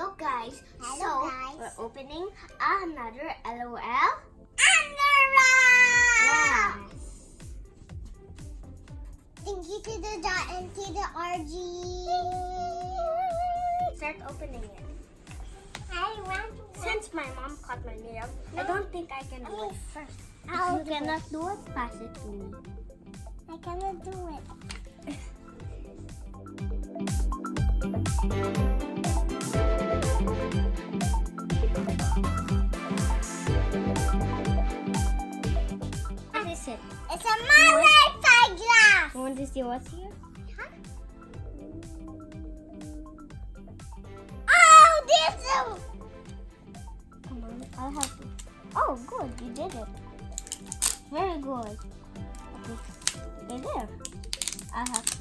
Hello guys. Hello, guys. We're opening another LOL Underwraps! Yes. Thank you to the dot and to the RG. Start opening it. I want to. Since my mom cut my nail, I don't think I can do it first. If I'll you do cannot do it, pass it to me. I cannot do it. What is it? It's a mother side glass. You want to see what's here? Huh? Oh, this is. Come on, I'll help you. Oh, good, you did it. Very good. Okay, there. I'll help you.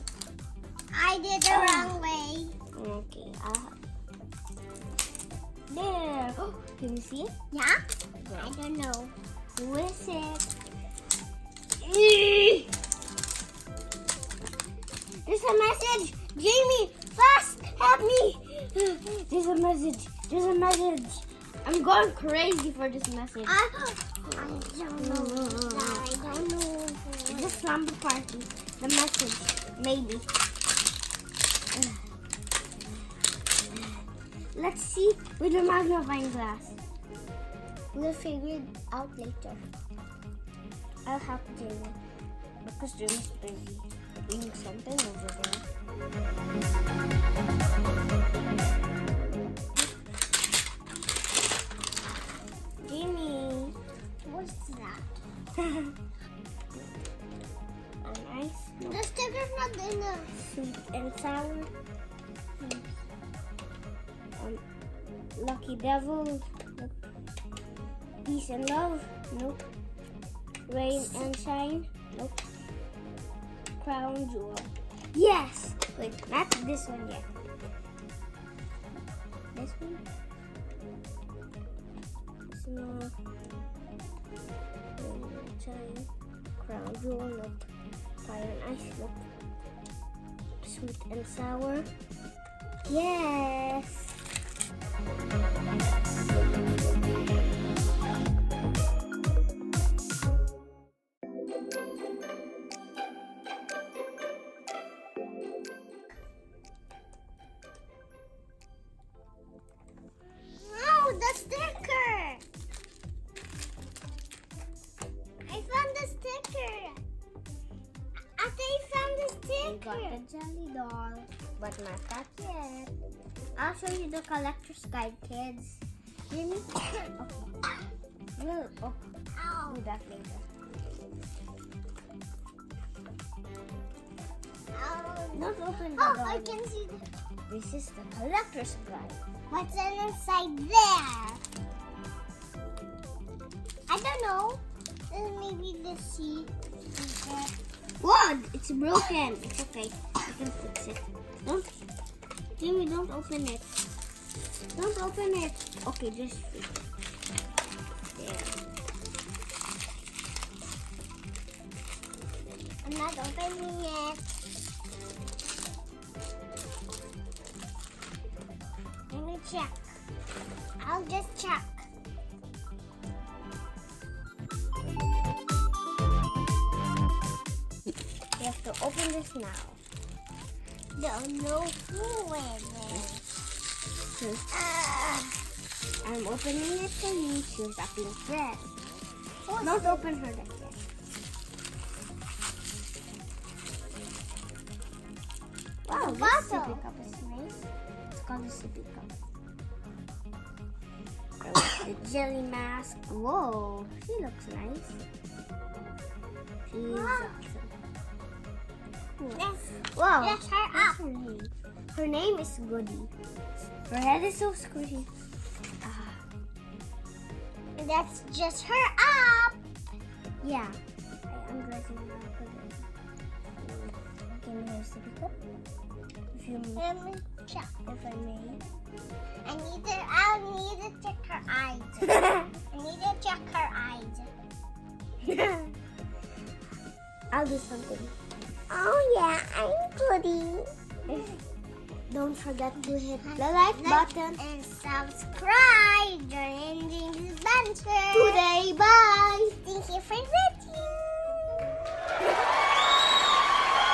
I did the wrong way. Okay, I'll help you. There. Oh, can you see it? Yeah? I don't know. Who is it? There's a message! Jamie, fast! Help me! There's a message. There's a message. I'm going crazy for this message. I don't know. I don't know. It's a slumber party. The message. Maybe. Let's see with the magnifying glass. We'll figure it out later. I'll help Jamie. Because Jamie's busy doing something over there. Jamie. What's that? A nice The sticker's not in the. sweet and sour. Lucky Devil. Nope. Peace and Love. Nope. Rain and Shine. Nope. Crown Jewel. Yes! Wait, not this one yet. This one? Small. Rain and Shine. Crown Jewel. Nope. Fire and Ice. Nope. Sweet and Sour. Yes! Oh, the sticker! I found the sticker. I found the We got sticker. the jelly doll, but not that yet. I'll show you the collector's guide, kids. Jimmy? Okay. We'll Ow. do that later. Ow. Don't open the Oh, door. I can see the. This is the collector's guide. What's inside there? I don't know. Maybe the seed. Whoa! It's broken. It's okay. I can fix it. Don't, Jimmy, don't open it. Don't open it. Okay, just fix it. There. I'm not opening it. Let me check. I'll just check. You have to open this now. Don't know who in it. I'm opening it for you. She's a pink dress. Who's Don't open her like that. Wow, The this bottle. sippy cup is nice. It's called a sippy cup. The jelly mask. Whoa, she looks nice. She's Wow. awesome. Cool. Yes. Wow, Yes, her what's up. her name? Her name is Goodie. Her head is so squishy. That's just her up. Yeah. I'm dressing her up again. Give me her sippy cup. If you Let me check. if I may. I need to check her eyes. I need to check her eyes. I'll do something. Oh yeah, I'm Goodie. Don't forget to hit the like button. And subscribe. Jormane and Jamie's Adventure. Today, bye! Thank you for